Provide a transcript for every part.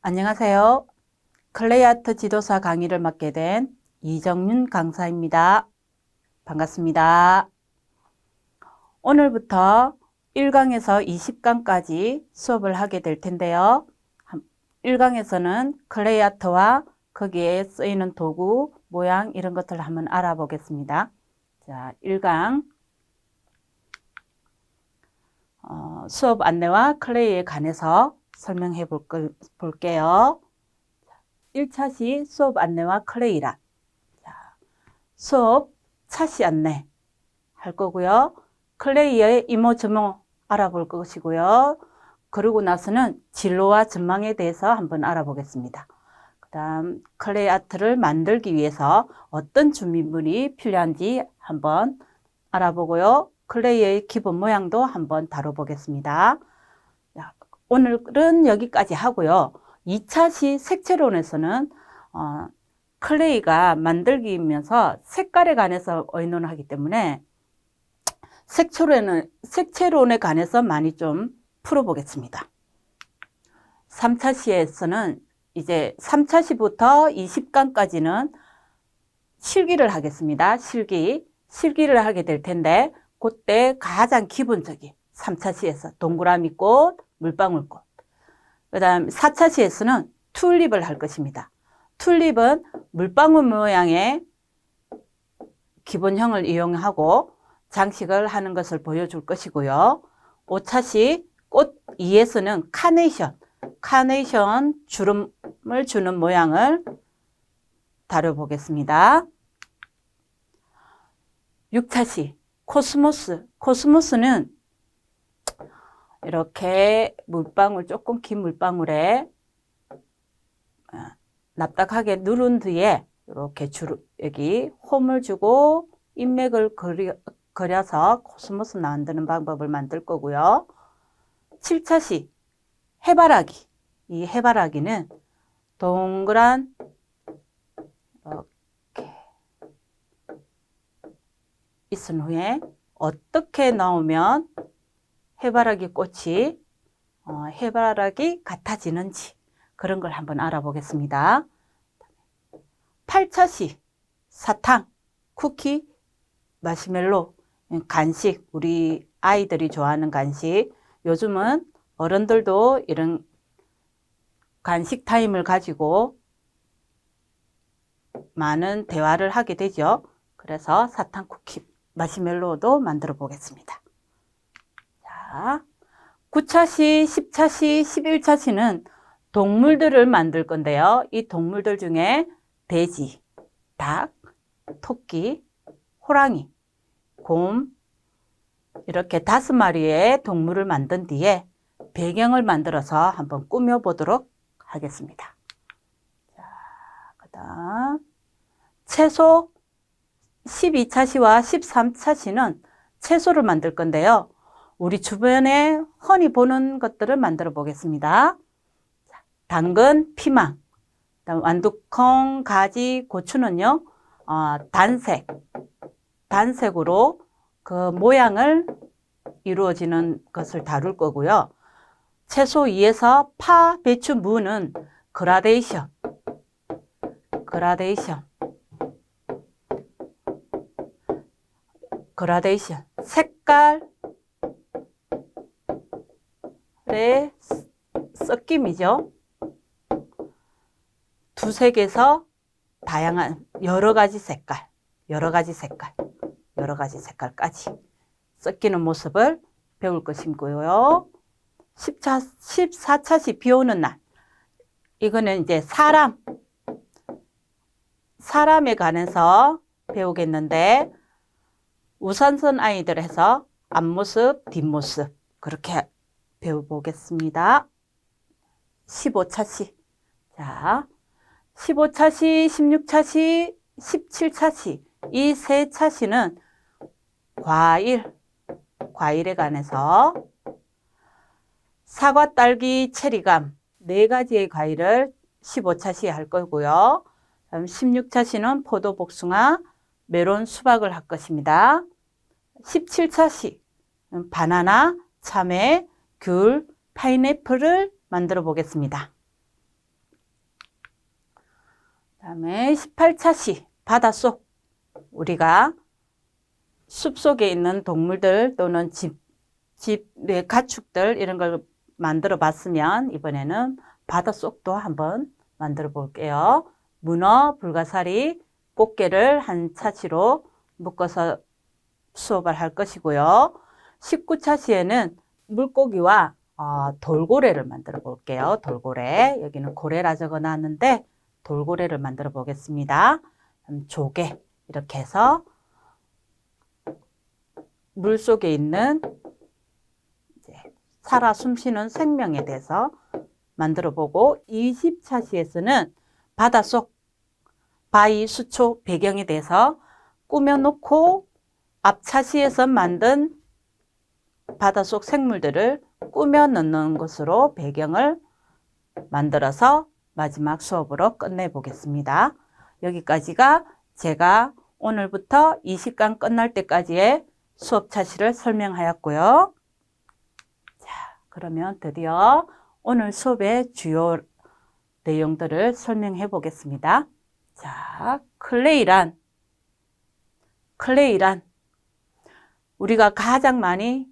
안녕하세요. 클레이아트 지도사 강의를 맡게 된 이정윤 강사입니다. 반갑습니다. 오늘부터 1강에서 20강까지 수업을 하게 될 텐데요. 1강에서는 클레이아트와 거기에 쓰이는 도구, 모양 이런 것들을 한번 알아보겠습니다. 자, 1강 수업 안내와 클레이에 관해서 설명해 볼게요. 1차 시 수업 안내와 클레이란. 수업 차시 안내 할 거고요. 클레이의 이모저모 알아볼 것이고요. 그러고 나서는 진로와 전망에 대해서 한번 알아보겠습니다. 그 다음 클레이 아트를 만들기 위해서 어떤 준비물이 필요한지 한번 알아보고요. 클레이의 기본 모양도 한번 다뤄보겠습니다. 오늘은 여기까지 하고요. 2차 시 색채론에서는 클레이가 만들기면서 색깔에 관해서 의논을 하기 때문에 색채론에 관해서 많이 좀 풀어보겠습니다. 3차 시에서는 이제 3차 시부터 20강까지는 실기를 하겠습니다. 실기를 하게 될 텐데 그때 가장 기본적인 3차 시에서 동그라미 꽃, 물방울꽃. 그 다음 4차 시에서는 튤립을 할 것입니다. 튤립은 물방울 모양의 기본형을 이용하고 장식을 하는 것을 보여줄 것이고요. 5차 시 꽃 2에서는 카네이션 주름을 주는 모양을 다뤄보겠습니다. 6차 시 코스모스는 이렇게 물방울, 조금 긴 물방울에 납작하게 누른 뒤에 이렇게 여기 홈을 주고 인맥을 그려서 코스모스 만드는 방법을 만들 거고요. 7차 시 해바라기. 이 해바라기는 동그란 이렇게 있은 후에 어떻게 나오면 해바라기 꽃이 해바라기 같아지는지 그런 걸 한번 알아보겠습니다. 8차 시 사탕, 쿠키, 마시멜로, 간식, 우리 아이들이 좋아하는 간식. 요즘은 어른들도 이런 간식 타임을 가지고 많은 대화를 하게 되죠. 그래서 사탕, 쿠키, 마시멜로도 만들어 보겠습니다. 자, 9차 시, 10차 시, 11차 시는 동물들을 만들 건데요. 이 동물들 중에 돼지, 닭, 토끼, 호랑이, 곰 이렇게 5마리의 동물을 만든 뒤에 배경을 만들어서 한번 꾸며보도록 하겠습니다. 자, 그다음 채소 12차 시와 13차 시는 채소를 만들 건데요. 우리 주변에 흔히 보는 것들을 만들어 보겠습니다. 당근, 피망, 완두콩, 가지, 고추는요, 단색으로 그 모양을 이루어지는 것을 다룰 거고요. 채소 2에서 파, 배추, 무는 그라데이션. 색깔의 섞임이죠. 두색에서 다양한 여러 가지 색깔까지 섞이는 모습을 배울 것이고요. 14차 시 비 오는 날. 이거는 이제 사람에 관해서 배우겠는데 우선선 아이들 해서 앞모습, 뒷모습 그렇게 배워보겠습니다. 15차 시. 자, 15차 시, 16차 시, 17차 시. 이 세 차시는 과일에 관해서 사과, 딸기, 체리감 4가지의 과일을 15차 시에 할 거고요. 16차 시는 포도, 복숭아, 메론, 수박을 할 것입니다. 17차 시 바나나, 참외, 귤, 파인애플을 만들어 보겠습니다. 그다음에 18차시 바닷속, 우리가 숲속에 있는 동물들 또는 집의 가축들 이런 걸 만들어 봤으면 이번에는 바닷속도 한번 만들어 볼게요. 문어, 불가사리, 꽃게를 한 차시로 묶어서 수업을 할 것이고요. 19차시에는 물고기와 돌고래를 만들어 볼게요. 돌고래, 여기는 고래라 적어 놨는데 돌고래를 만들어 보겠습니다. 조개, 이렇게 해서 물속에 있는 이제 살아 숨쉬는 생명에 대해서 만들어 보고, 20차시에서는 바닷속 바위, 수초, 배경에 대해서 꾸며놓고 앞차시에서 만든 바닷속 생물들을 꾸며 넣는 것으로 배경을 만들어서 마지막 수업으로 끝내 보겠습니다. 여기까지가 제가 오늘부터 20강 끝날 때까지의 수업 차시를 설명하였고요. 자, 그러면 드디어 오늘 수업의 주요 내용들을 설명해 보겠습니다. 자, 클레이란 우리가 가장 많이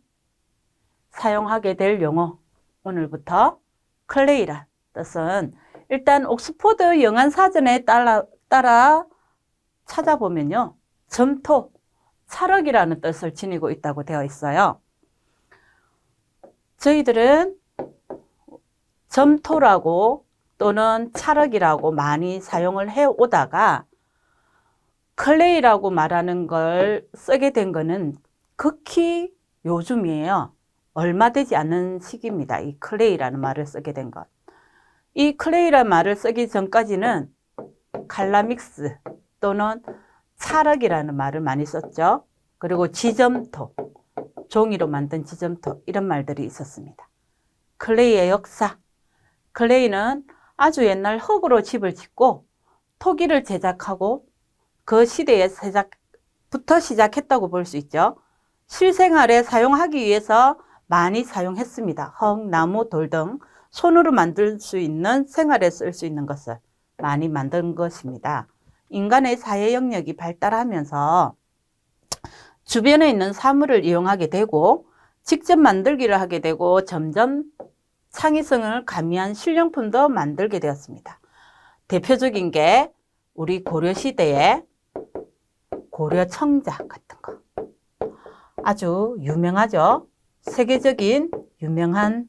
사용하게 될 용어, 오늘부터 클레이란 뜻은, 일단 옥스포드 영안사전에 따라 찾아보면요, 점토, 찰흙이라는 뜻을 지니고 있다고 되어 있어요. 저희들은 점토라고 또는 찰흙이라고 많이 사용을 해 오다가 클레이라고 말하는 걸 쓰게 된 거는 극히 요즘이에요. 얼마 되지 않는 시기입니다. 이 클레이라는 말을 쓰게 된 것. 이 클레이라는 말을 쓰기 전까지는 칼라믹스 또는 찰흙이라는 말을 많이 썼죠. 그리고 지점토, 종이로 만든 지점토, 이런 말들이 있었습니다. 클레이의 역사. 클레이는 아주 옛날 흙으로 집을 짓고 토기를 제작하고 그 시대부터 시작했다고 볼 수 있죠. 실생활에 사용하기 위해서 많이 사용했습니다. 흙, 나무, 돌 등 손으로 만들 수 있는, 생활에 쓸 수 있는 것을 많이 만든 것입니다. 인간의 사회 영역이 발달하면서 주변에 있는 사물을 이용하게 되고 직접 만들기를 하게 되고 점점 창의성을 가미한 실용품도 만들게 되었습니다. 대표적인 게 우리 고려시대의 고려청자 같은 거. 아주 유명하죠. 세계적인 유명한,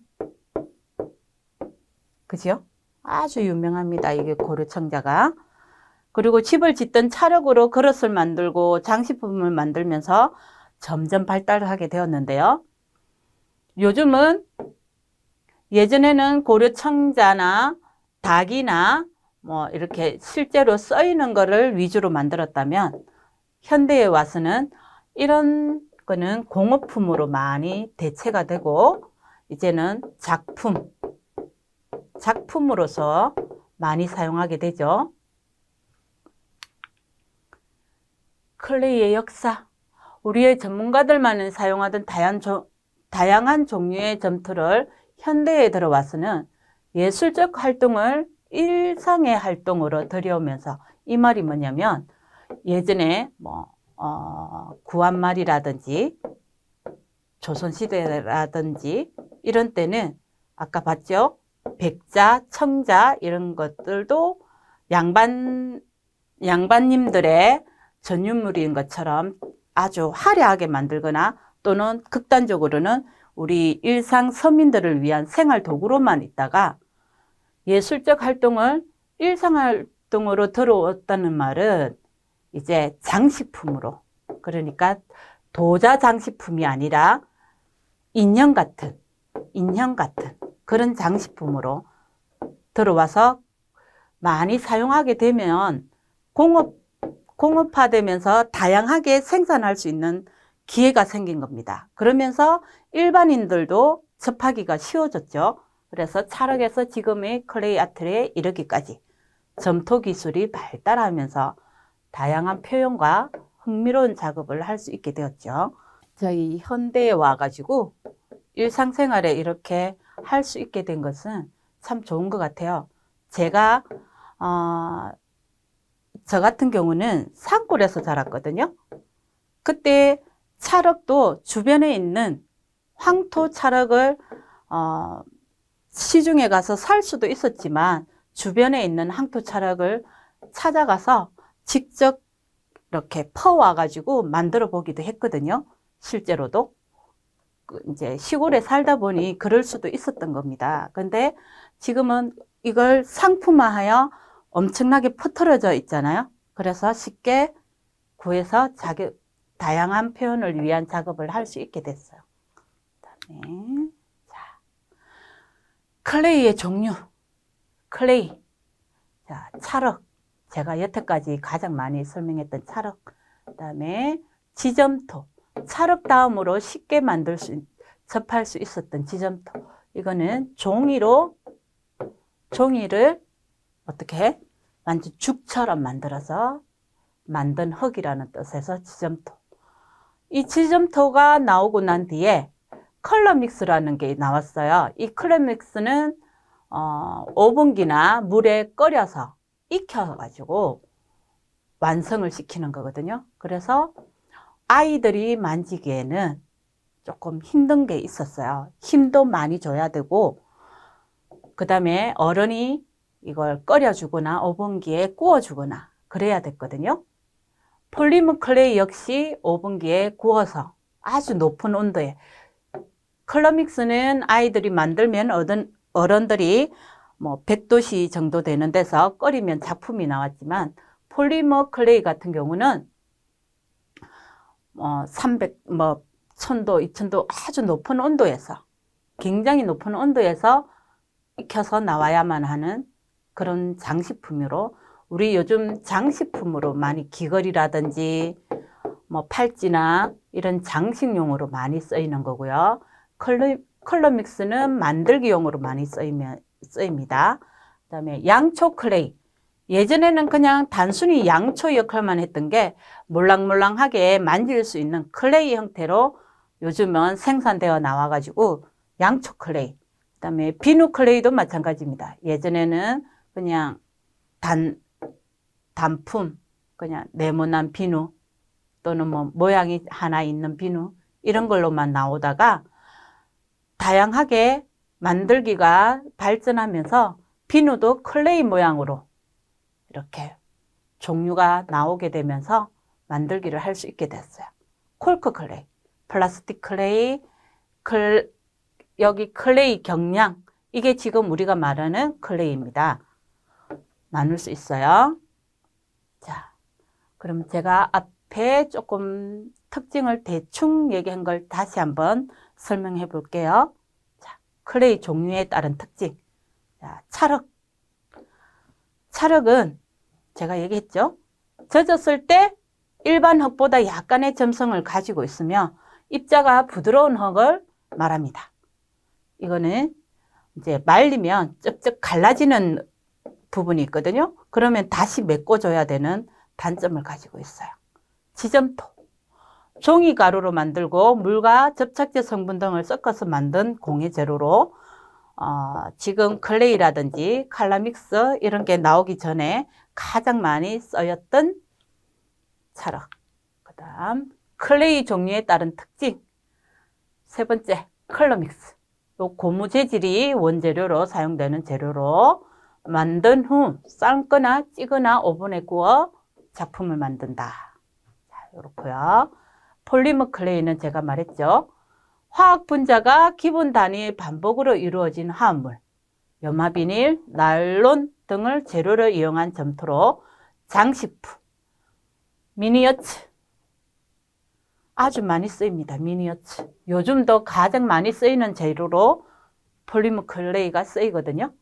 그죠? 아주 유명합니다. 이게 고려청자가. 그리고 집을 짓던 찰흙으로 그릇을 만들고 장식품을 만들면서 점점 발달하게 되었는데요. 요즘은, 예전에는 고려청자나 닭이나 뭐 이렇게 실제로 쓰이는 거를 위주로 만들었다면 현대에 와서는 이런 거는 공업품으로 많이 대체가 되고 이제는 작품으로서 많이 사용하게 되죠. 클레이의 역사. 우리의 전문가들만이 사용하던 다양한 종류의 점토를 현대에 들어와서는 예술적 활동을 일상의 활동으로 들여오면서, 이 말이 뭐냐면 예전에 구한말이라든지 조선시대라든지 이런 때는 아까 봤죠? 백자, 청자 이런 것들도 양반님들의 전유물인 것처럼 아주 화려하게 만들거나 또는 극단적으로는 우리 일상 서민들을 위한 생활 도구로만 있다가 예술적 활동을 일상 활동으로 들어왔다는 말은 이제 장식품으로, 그러니까 도자 장식품이 아니라 인형 같은 그런 장식품으로 들어와서 많이 사용하게 되면 공업화되면서 다양하게 생산할 수 있는 기회가 생긴 겁니다. 그러면서 일반인들도 접하기가 쉬워졌죠. 그래서 찰흙에서 지금의 클레이 아트에 이르기까지 점토 기술이 발달하면서 다양한 표현과 흥미로운 작업을 할 수 있게 되었죠. 저희 현대에 와가지고 일상생활에 이렇게 할 수 있게 된 것은 참 좋은 것 같아요. 제가 저 같은 경우는 산골에서 자랐거든요. 그때 찰흙도 주변에 있는 황토 찰흙을 시중에 가서 살 수도 있었지만 주변에 있는 황토 찰흙을 찾아가서 직접 이렇게 퍼와 가지고 만들어 보기도 했거든요. 실제로도 이제 시골에 살다 보니 그럴 수도 있었던 겁니다. 근데 지금은 이걸 상품화하여 엄청나게 퍼뜨려져 있잖아요. 그래서 쉽게 구해서 다양한 표현을 위한 작업을 할 수 있게 됐어요. 그다음에 클레이의 종류. 클레이. 자, 찰흙. 제가 여태까지 가장 많이 설명했던 찰흙. 그다음에 지점토. 찰흙 다음으로 쉽게 접할 수 있었던 지점토. 이거는 종이를 어떻게 해? 완전 죽처럼 만들어서 만든 흙이라는 뜻에서 지점토. 이 지점토가 나오고 난 뒤에 컬러 믹스라는 게 나왔어요. 이 컬러 믹스는 오븐기나 물에 끓여서 익혀가지고 완성을 시키는 거거든요. 그래서 아이들이 만지기에는 조금 힘든 게 있었어요. 힘도 많이 줘야 되고, 그 다음에 어른이 이걸 끓여주거나 오븐기에 구워주거나 그래야 됐거든요. 폴리머 클레이 역시 오븐기에 구워서 아주 높은 온도에, 컬러 믹스는 아이들이 만들면 어른들이 뭐 100도씨 정도 되는 데서 끓이면 작품이 나왔지만, 폴리머 클레이 같은 경우는 1000도, 2000도 아주 높은 온도에서, 굉장히 높은 온도에서 익혀서 나와야만 하는 그런 장식품으로, 우리 요즘 장식품으로 많이 귀걸이라든지 뭐 팔찌나 이런 장식용으로 많이 쓰이는 거고요. 컬러 믹스는 만들기용으로 많이 쓰입니다. 그 다음에 양초 클레이. 예전에는 그냥 단순히 양초 역할만 했던 게 몰랑몰랑하게 만질 수 있는 클레이 형태로 요즘은 생산되어 나와가지고 양초 클레이. 그 다음에 비누 클레이도 마찬가지입니다. 예전에는 그냥 단품, 그냥 네모난 비누 또는 뭐 모양이 하나 있는 비누 이런 걸로만 나오다가 다양하게 만들기가 발전하면서 비누도 클레이 모양으로 이렇게 종류가 나오게 되면서 만들기를 할 수 있게 됐어요. 콜크 클레이, 플라스틱 클레이, 여기 클레이 경량, 이게 지금 우리가 말하는 클레이입니다. 나눌 수 있어요. 자, 그럼 제가 앞에 조금 특징을 대충 얘기한 걸 다시 한번 설명해 볼게요. 자, 클레이 종류에 따른 특징. 자, 찰흙은 제가 얘기했죠. 젖었을 때 일반 흙보다 약간의 점성을 가지고 있으며 입자가 부드러운 흙을 말합니다. 이거는 이제 말리면 쩍쩍 갈라지는 부분이 있거든요. 그러면 다시 메꿔줘야 되는 단점을 가지고 있어요. 지점토. 종이가루로 만들고 물과 접착제 성분 등을 섞어서 만든 공예 재료로 지금 클레이라든지 칼라믹스 이런 게 나오기 전에 가장 많이 쓰였던 찰흙. 그 다음 클레이 종류에 따른 특징. 세 번째, 컬러 믹스. 요 고무 재질이 원재료로 사용되는 재료로 만든 후 삶거나 찌거나 오븐에 구워 작품을 만든다. 자, 요렇고요. 폴리머 클레이는 제가 말했죠. 화학 분자가 기본 단위의 반복으로 이루어진 화합물, 염화비닐, 나일론 등을 재료로 이용한 점토로 장식품, 미니어처, 아주 많이 쓰입니다. 미니어처. 요즘도 가장 많이 쓰이는 재료로 폴리머 클레이가 쓰이거든요.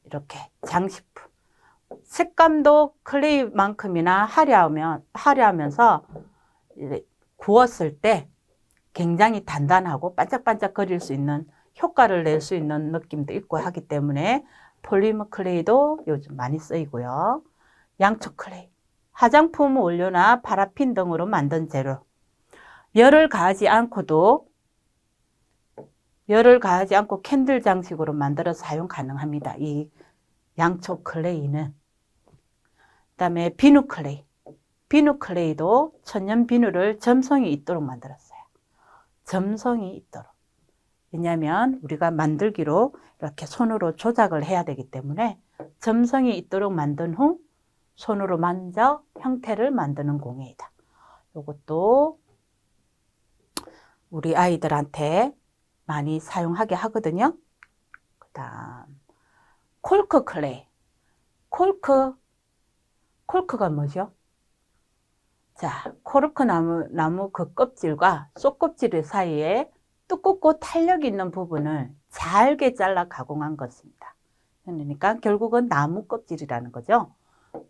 이렇게 장식품. 색감도 클레이만큼이나 화려하면서 구웠을 때 굉장히 단단하고 반짝반짝거릴 수 있는, 효과를 낼 수 있는 느낌도 있고 하기 때문에 폴리머 클레이도 요즘 많이 쓰이고요. 양초 클레이. 화장품 원료나 파라핀 등으로 만든 재료. 열을 가하지 않고 캔들 장식으로 만들어 사용 가능합니다. 이 양초 클레이는. 그다음에 비누 클레이. 비누 클레이도 천연 비누를 점성이 있도록 만들었어요. 점성이 있도록. 왜냐하면 우리가 만들기로 이렇게 손으로 조작을 해야 되기 때문에 점성이 있도록 만든 후 손으로 만져 형태를 만드는 공예이다. 이것도 우리 아이들한테 많이 사용하게 하거든요. 그 다음 콜크 클레이. 콜크가 뭐죠? 자, 코르크 나무 그 껍질과 쏙껍질 사이에 두껍고 탄력 있는 부분을 잘게 잘라 가공한 것입니다. 그러니까 결국은 나무 껍질이라는 거죠.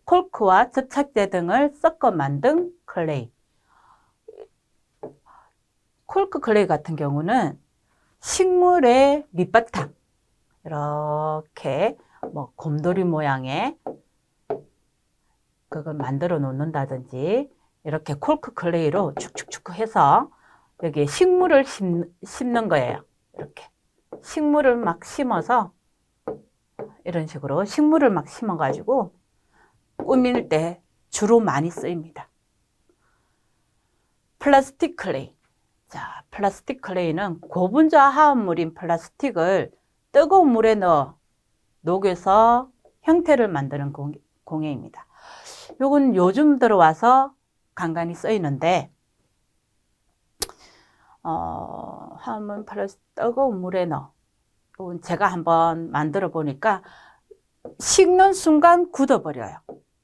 콜크와 접착제 등을 섞어 만든 클레이. 콜크 클레이 같은 경우는 식물의 밑바탕, 이렇게 뭐 곰돌이 모양의 그걸 만들어 놓는다든지 이렇게 콜크 클레이로 축축축 해서 여기에 식물을 심는 거예요. 이렇게 식물을 막 심어서 이런 식으로 식물을 막 심어 가지고 꾸밀 때 주로 많이 쓰입니다. 플라스틱 클레이. 자, 플라스틱 클레이는 고분자 화합물인 플라스틱을 뜨거운 물에 넣어 녹여서 형태를 만드는 공예입니다. 요건 요즘 들어와서 간간히 쓰이는데 화합물 플라스틱 뜨거운 물에 넣어. 요건 제가 한번 만들어 보니까 식는 순간 굳어버려요.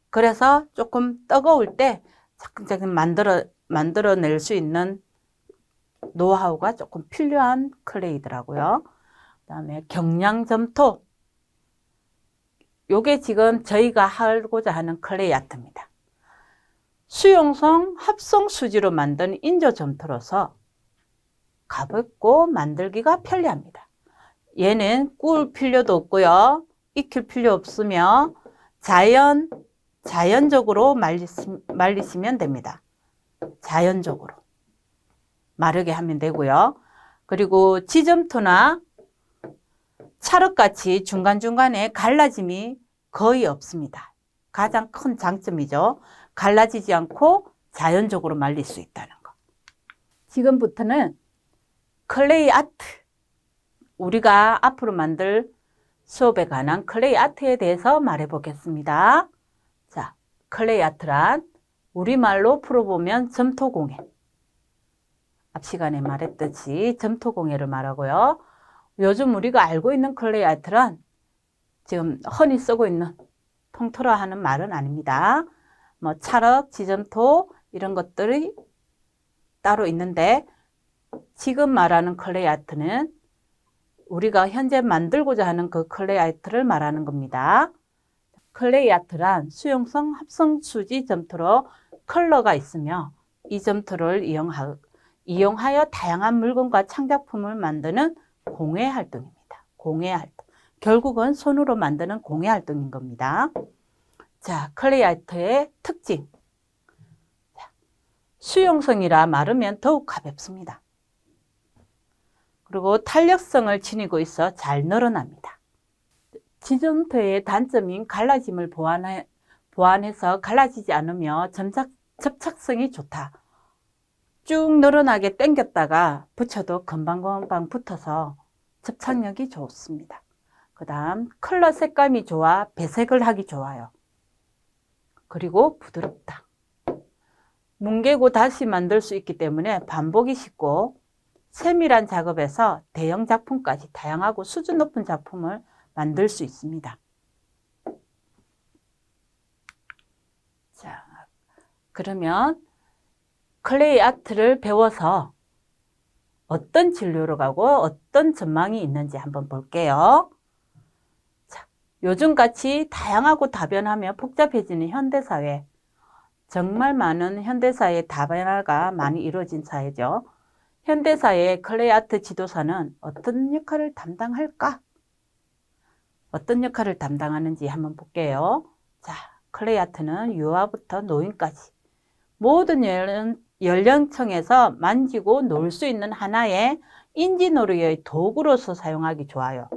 그래서 조금 뜨거울 때 차근차근 만들어낼 수 있는 노하우가 조금 필요한 클레이더라고요. 그 다음에 경량점토. 요게 지금 저희가 하고자 하는 클레이 아트입니다. 수용성 합성 수지로 만든 인조점토로서 가볍고 만들기가 편리합니다. 얘는 구울 필요도 없고요. 익힐 필요 없으며 자연적으로 말리시면 됩니다. 자연적으로 마르게 하면 되고요. 그리고 지점토나 찰흙같이 중간중간에 갈라짐이 거의 없습니다. 가장 큰 장점이죠. 갈라지지 않고 자연적으로 말릴 수 있다는 거. 지금부터는 클레이 아트, 우리가 앞으로 만들 수업에 관한 클레이 아트에 대해서 말해 보겠습니다. 자, 클레이 아트란 우리말로 풀어보면 점토공예. 앞 시간에 말했듯이 점토공예를 말하고요. 요즘 우리가 알고 있는 클레이 아트란 지금 흔히 쓰고 있는 통틀어 하는 말은 아닙니다. 뭐 찰흙, 지점토 이런 것들이 따로 있는데 지금 말하는 클레이 아트는 우리가 현재 만들고자 하는 그 클레이 아트를 말하는 겁니다. 클레이 아트란 수용성 합성수지 점토로 컬러가 있으며 이 점토를 이용하여 다양한 물건과 창작품을 만드는 공예 활동입니다. 공예 활동. 결국은 손으로 만드는 공예 활동인 겁니다. 자, 클레이 아트의 특징. 수용성이라 마르면 더욱 가볍습니다. 그리고 탄력성을 지니고 있어 잘 늘어납니다. 지점토의 단점인 갈라짐을 보완해서 갈라지지 않으며 접착성이 좋다. 쭉 늘어나게 당겼다가 붙여도 금방금방 붙어서 접착력이 좋습니다. 그 다음 컬러 색감이 좋아 배색을 하기 좋아요. 그리고 부드럽다. 뭉개고 다시 만들 수 있기 때문에 반복이 쉽고 세밀한 작업에서 대형 작품까지 다양하고 수준 높은 작품을 만들 수 있습니다. 자, 그러면 클레이 아트를 배워서 어떤 진로로 가고 어떤 전망이 있는지 한번 볼게요. 자, 요즘같이 다양하고 다변하며 복잡해지는 현대사회, 정말 많은 현대사회의 다변화가 많이 이루어진 사회죠. 현대사회의 클레이 아트 지도사는 어떤 역할을 담당할까? 어떤 역할을 담당하는지 한번 볼게요. 자, 클레이 아트는 유아부터 노인까지 모든 연령층에서 만지고 놀 수 있는 하나의 인지놀이의 도구로서 사용하기 좋아요.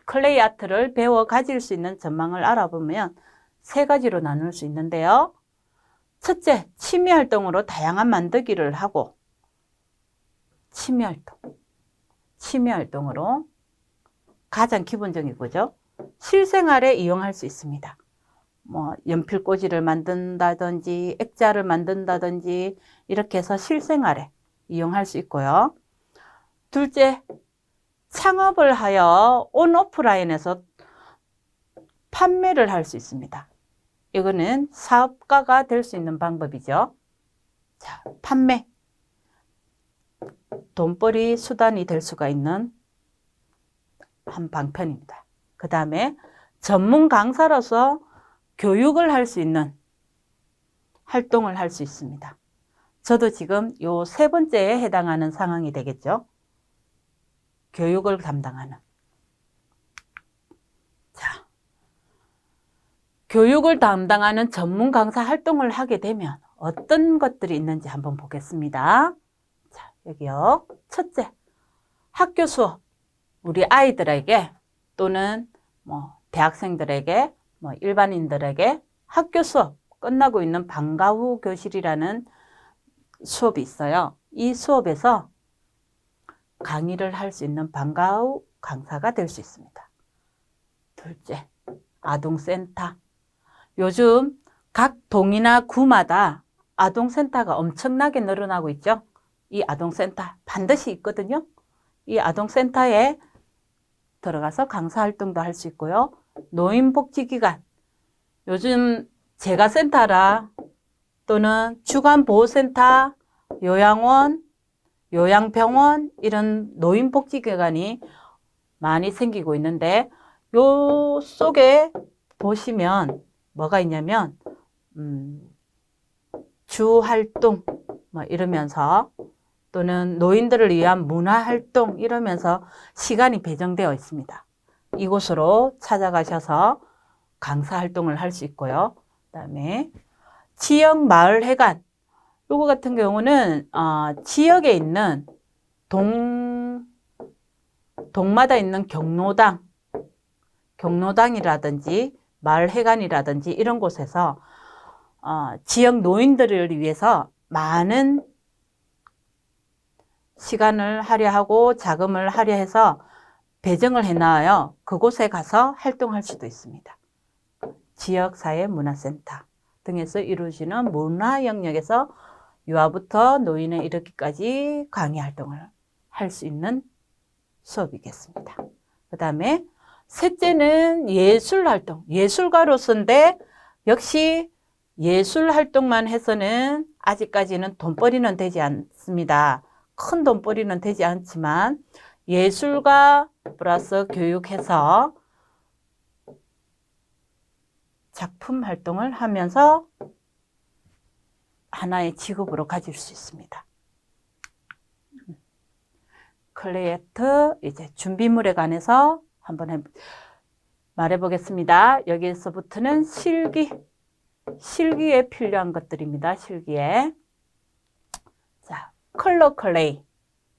클레이 아트를 배워 가질 수 있는 전망을 알아보면 세 가지로 나눌 수 있는데요. 첫째, 취미 활동으로 다양한 만들기를 하고, 취미 활동으로 가장 기본적인 거죠. 실생활에 이용할 수 있습니다. 뭐 연필꽂이를 만든다든지 액자를 만든다든지 이렇게 해서 실생활에 이용할 수 있고요. 둘째, 창업을 하여 온오프라인에서 판매를 할 수 있습니다. 이거는 사업가가 될 수 있는 방법이죠. 자, 판매. 돈벌이 수단이 될 수가 있는 한 방편입니다. 그 다음에 전문 강사로서 교육을 할 수 있는 활동을 할 수 있습니다. 저도 지금 요 세 번째에 해당하는 상황이 되겠죠. 교육을 담당하는. 자, 교육을 담당하는 전문 강사 활동을 하게 되면 어떤 것들이 있는지 한번 보겠습니다. 자, 여기요. 첫째, 학교 수업. 우리 아이들에게 또는 뭐 대학생들에게 뭐 일반인들에게 학교 수업 끝나고 있는 방과 후 교실이라는 수업이 있어요. 이 수업에서 강의를 할 수 있는 방과 후 강사가 될 수 있습니다. 둘째, 아동센터. 요즘 각 동이나 구마다 아동센터가 엄청나게 늘어나고 있죠. 이 아동센터 반드시 있거든요. 이 아동센터에 들어가서 강사 활동도 할 수 있고요. 노인복지기관, 요즘 재가센터라 또는 주간보호센터, 요양원, 요양병원 이런 노인복지기관이 많이 생기고 있는데 요 속에 보시면 뭐가 있냐면 주활동 뭐 이러면서 또는 노인들을 위한 문화활동 이러면서 시간이 배정되어 있습니다. 이곳으로 찾아가셔서 강사 활동을 할 수 있고요. 그 다음에 지역 마을회관. 요거 같은 경우는 지역에 있는 동마다 있는 경로당이라든지 마을회관이라든지 이런 곳에서 지역 노인들을 위해서 많은 시간을 할애하고 자금을 할애해서 배정을 해놔요. 그곳에 가서 활동할 수도 있습니다. 지역사회문화센터 등에서 이루어지는 문화 영역에서 유아부터 노인에 이르기까지 강의 활동을 할 수 있는 수업이겠습니다. 그 다음에 셋째는 예술활동. 예술가로서인데 역시 예술활동만 해서는 아직까지는 돈벌이는 되지 않습니다. 큰 돈벌이는 되지 않지만 예술가 플러스 교육해서 작품 활동을 하면서 하나의 직업으로 가질 수 있습니다. 클레이 아트 이제 준비물에 관해서 한번 말해 보겠습니다. 여기서부터는 실기에 필요한 것들입니다. 실기에. 자, 컬러 클레이.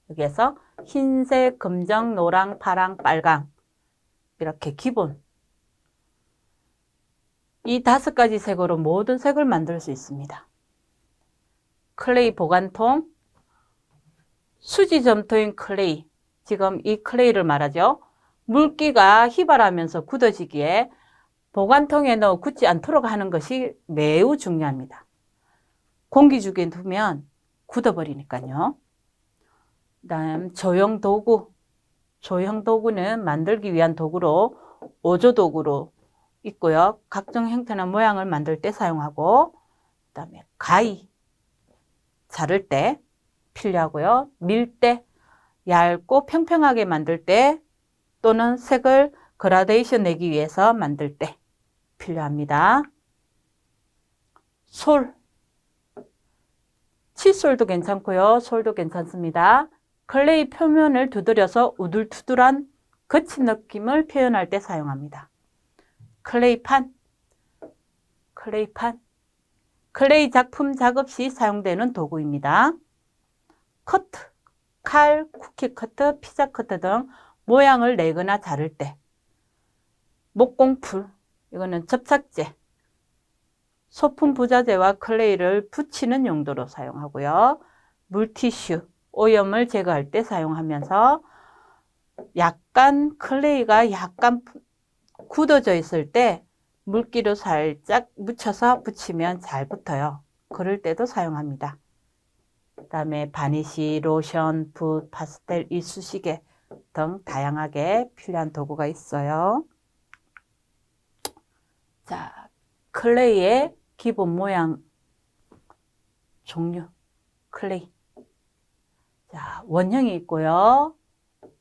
여기에서 흰색, 금정, 노랑, 파랑, 빨강 이렇게 기본 이 5가지 색으로 모든 색을 만들 수 있습니다. 클레이 보관통, 수지 점토인 클레이, 지금 이 클레이를 말하죠. 물기가 휘발하면서 굳어지기에 보관통에 넣어 굳지 않도록 하는 것이 매우 중요합니다. 공기 중에 두면 굳어버리니까요. 그 다음 조형 도구는 만들기 위한 도구로 오조도구로 있고요. 각종 형태나 모양을 만들 때 사용하고, 그 다음에 가위, 자를 때 필요하고요. 밀대, 얇고 평평하게 만들 때 또는 색을 그라데이션 내기 위해서 만들 때 필요합니다. 칫솔도 괜찮고요. 솔도 괜찮습니다. 클레이 표면을 두드려서 우둘투둘한 거친 느낌을 표현할 때 사용합니다. 클레이판, 클레이 작품 작업 시 사용되는 도구입니다. 커트, 칼, 쿠키 커트, 피자 커트 등 모양을 내거나 자를 때. 목공풀, 이거는 접착제, 소품 부자재와 클레이를 붙이는 용도로 사용하고요. 물티슈, 오염을 제거할 때 사용하면서 약간 클레이가 약간 굳어져 있을 때 물기로 살짝 묻혀서 붙이면 잘 붙어요. 그럴 때도 사용합니다. 그 다음에 바니쉬, 로션, 붓, 파스텔, 이쑤시개 등 다양하게 필요한 도구가 있어요. 자, 클레이의 기본 모양 종류, 클레이. 자, 원형이 있고요.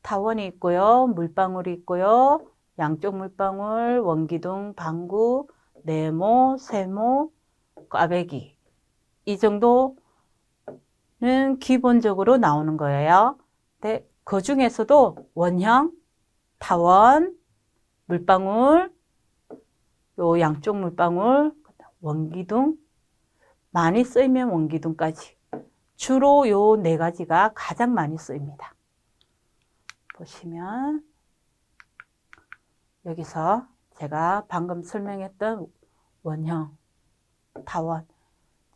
타원이 있고요. 물방울이 있고요. 양쪽 물방울, 원기둥, 방구, 네모, 세모, 꽈배기. 이 정도는 기본적으로 나오는 거예요. 근데 그 중에서도 원형, 타원, 물방울, 요 양쪽 물방울, 원기둥, 많이 쓰이면 원기둥까지. 주로 요 네 가지가 가장 많이 쓰입니다. 보시면 여기서 제가 방금 설명했던 원형, 타원.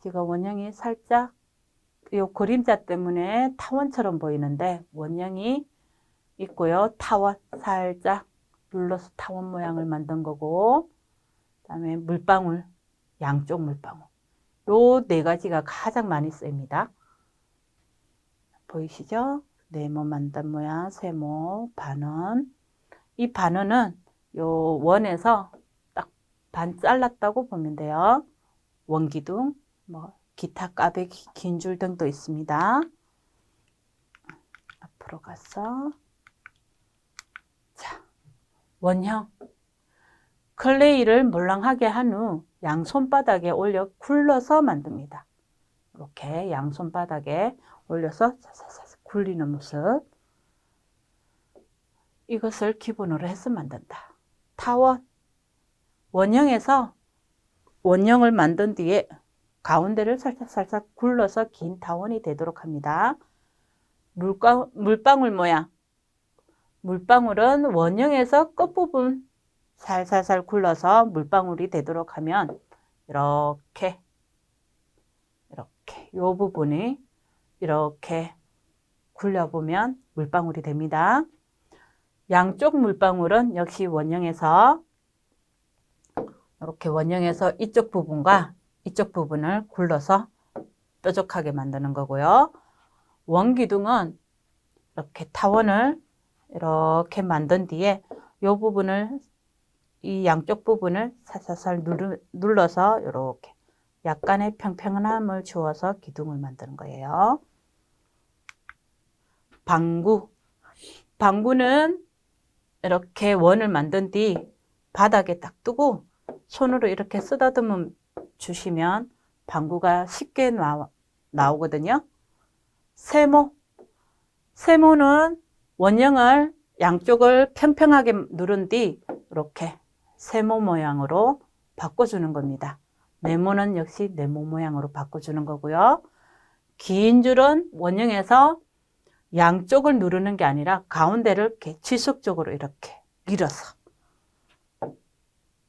지금 원형이 살짝 요 그림자 때문에 타원처럼 보이는데 원형이 있고요. 타원 살짝 눌러서 타원 모양을 만든 거고, 그 다음에 물방울, 양쪽 물방울. 요 네 가지가 가장 많이 쓰입니다. 보이시죠? 네모 만든 모양, 세모, 반원. 이 반원은 요 원에서 딱 반 잘랐다고 보면 돼요. 원기둥, 뭐 기타 꽈배기, 긴 줄 등도 있습니다. 앞으로 가서 자, 원형. 클레이를 몰랑하게 한 후 양손바닥에 올려 굴러서 만듭니다. 이렇게 양손바닥에 올려서 사사사 굴리는 모습. 이것을 기본으로 해서 만든다. 타원. 원형에서 원형을 만든 뒤에 가운데를 살짝 굴러서 긴 타원이 되도록 합니다. 물방울 모양. 물방울은 원형에서 끝부분 살살살 굴러서 물방울이 되도록 하면 이렇게 이 부분이 이렇게 굴려보면 물방울이 됩니다. 양쪽 물방울은 역시 원형에서 이렇게 원형에서 이쪽 부분과 이쪽 부분을 굴러서 뾰족하게 만드는 거고요. 원기둥은 이렇게 타원을 이렇게 만든 뒤에 이 부분을 이 양쪽 부분을 살살 눌러서 이렇게 약간의 평평함을 주어서 기둥을 만드는 거예요. 방구. 방구는 이렇게 원을 만든 뒤 바닥에 딱 두고 손으로 이렇게 쓰다듬어 주시면 방구가 쉽게 나오거든요. 세모. 세모는 원형을 양쪽을 평평하게 누른 뒤 이렇게 세모 모양으로 바꿔주는 겁니다. 네모는 역시 네모 모양으로 바꿔주는 거고요. 긴 줄은 원형에서 양쪽을 누르는 게 아니라 가운데를 이렇게 지속적으로 이렇게 밀어서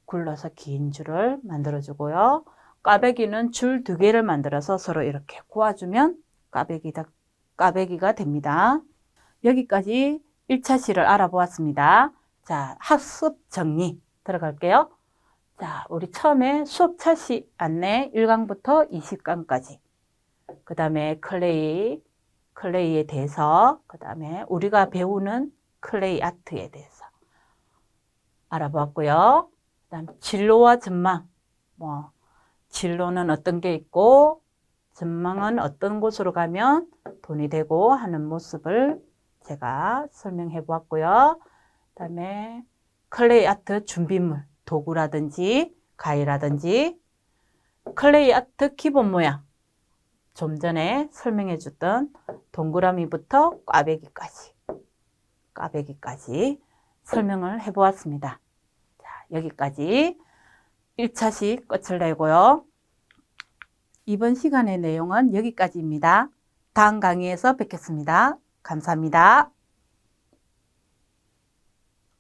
굴러서 긴 줄을 만들어 주고요. 꽈배기는 줄 2개를 만들어서 서로 이렇게 꼬아주면 꽈배기가 됩니다. 여기까지 1차 시를 알아보았습니다. 자, 학습 정리 들어갈게요. 자, 우리 처음에 수업 차시 안내 1강부터 20강까지. 그 다음에 클레이에 대해서, 그 다음에 우리가 배우는 클레이 아트에 대해서 알아보았고요. 그 다음 진로와 전망, 진로는 어떤 게 있고 전망은 어떤 곳으로 가면 돈이 되고 하는 모습을 제가 설명해 보았고요. 그 다음에 클레이 아트 준비물, 도구라든지 가위라든지 클레이 아트 기본 모양, 좀 전에 설명해 줬던 동그라미부터 꽈배기까지 설명을 해 보았습니다. 자, 여기까지 1차시 끝을 내고요. 이번 시간의 내용은 여기까지입니다. 다음 강의에서 뵙겠습니다. 감사합니다.